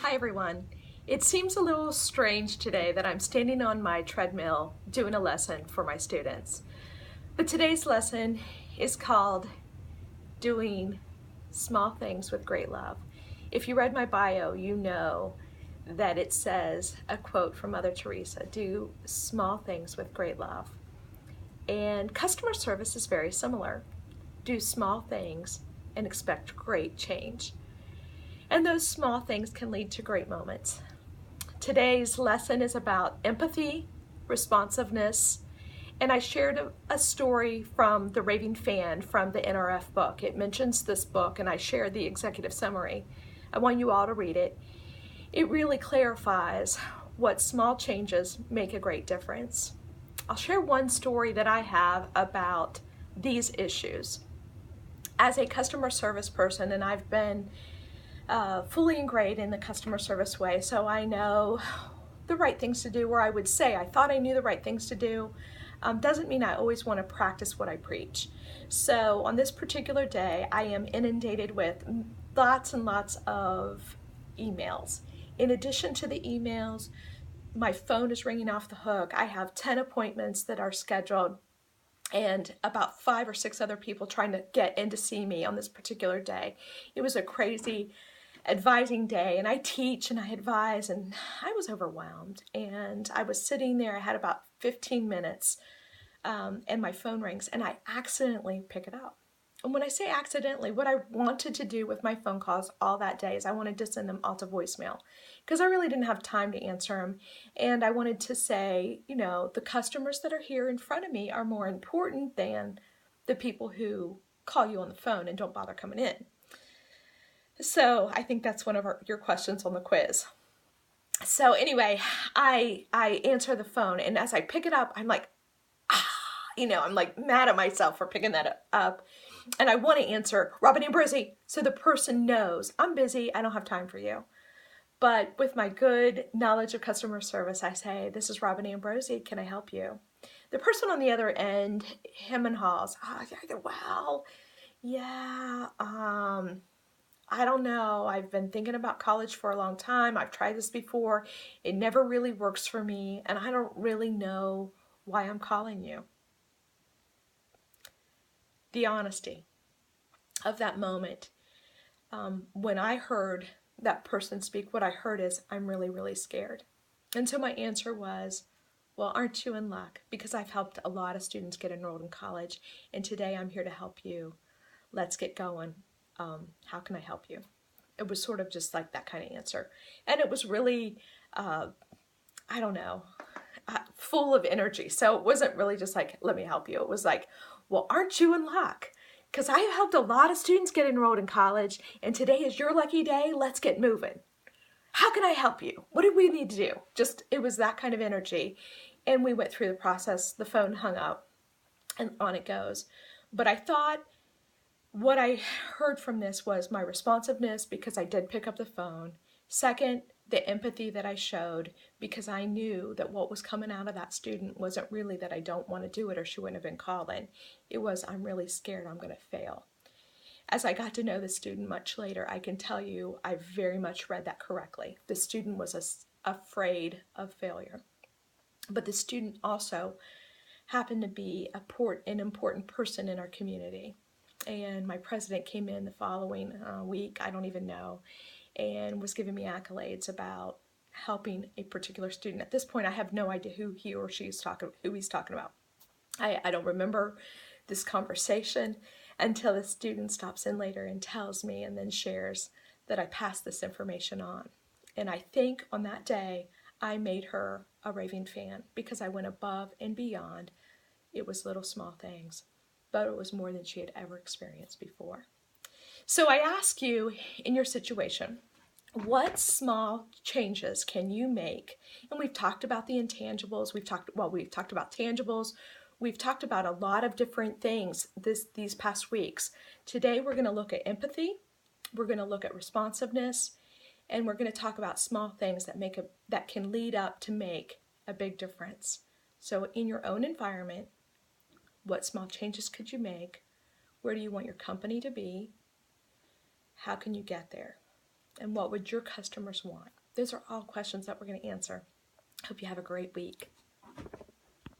Hi everyone. It seems a little strange today that I'm standing on my treadmill doing a lesson for my students. But today's lesson is called Doing Small Things with Great Love. If you read my bio, you know that it says a quote from Mother Teresa, do small things with great love. And customer service is very similar. Do small things and expect great change. And those small things can lead to great moments. Today's lesson is about empathy, responsiveness, and I shared a story from The Raving Fan from the NRF book. It mentions this book, and I shared the executive summary. I want you all to read it. It really clarifies what small changes make a great difference. I'll share one story that I have about these issues. As a customer service person, and I've been fully ingrained in the customer service way, so I know the right things to do, or I would say I thought I knew the right things to do. Doesn't mean I always want to practice what I preach. So on this particular day, I am inundated with lots and lots of emails. In addition to the emails, my phone is ringing off the hook. I have 10 appointments that are scheduled and about 5 or 6 other people trying to get in to see me on this particular day. It was a crazy advising day, and I teach and I advise, and I was overwhelmed, and I was sitting there. I had about 15 minutes, and my phone rings, and I accidentally pick it up. And when I say accidentally, what I wanted to do with my phone calls all that day is I wanted to send them all to voicemail because I really didn't have time to answer them. And I wanted to say, you know, the customers that are here in front of me are more important than the people who call you on the phone and don't bother coming in. So I think that's one of your questions on the quiz. So anyway, I answer the phone, and as I pick it up, I'm like, I'm like mad at myself for picking that up. And I want to answer Robin Ambrosi, so the person knows I'm busy, I don't have time for you. But with my good knowledge of customer service, I say, this is Robin Ambrosi, can I help you? The person on the other end, him and haws, well, yeah, I don't know. I've been thinking about college for a long time. I've tried this before. It never really works for me, and I don't really know why I'm calling you. The honesty of that moment. When I heard that person speak, what I heard is, I'm really, really scared. And so my answer was, well, aren't you in luck? Because I've helped a lot of students get enrolled in college, and today I'm here to help you. Let's get going. How can I help you? It was sort of just like that kind of answer. And it was really, I don't know, full of energy. So it wasn't really just like, let me help you. It was like, well, aren't you in luck? Because I have helped a lot of students get enrolled in college, and today is your lucky day. Let's get moving. How can I help you? What do we need to do? Just, it was that kind of energy. And we went through the process. The phone hung up, and on it goes. But I thought, what I heard from this was my responsiveness, because I did pick up the phone. Second, the empathy that I showed, because I knew that what was coming out of that student wasn't really that I don't want to do it or she wouldn't have been calling. It was, I'm really scared I'm going to fail. As I got to know the student much later, I can tell you I very much read that correctly. The student was afraid of failure. But the student also happened to be an important person in our community. And my president came in the following week, I don't even know, and was giving me accolades about helping a particular student. At this point, I have no idea who he or she's who he's talking about. I don't remember this conversation until the student stops in later and tells me, and then shares that I passed this information on. And I think on that day, I made her a raving fan because I went above and beyond. It was little small things, but it was more than she had ever experienced before. So I ask you, in your situation, what small changes can you make? And we've talked about the intangibles. We've talked about tangibles. We've talked about a lot of different things these past weeks. Today we're going to look at empathy. We're going to look at responsiveness, and we're going to talk about small things that can lead up to make a big difference. So in your own environment, what small changes could you make? Where do you want your company to be? How can you get there? And what would your customers want? Those are all questions that we're going to answer. Hope you have a great week.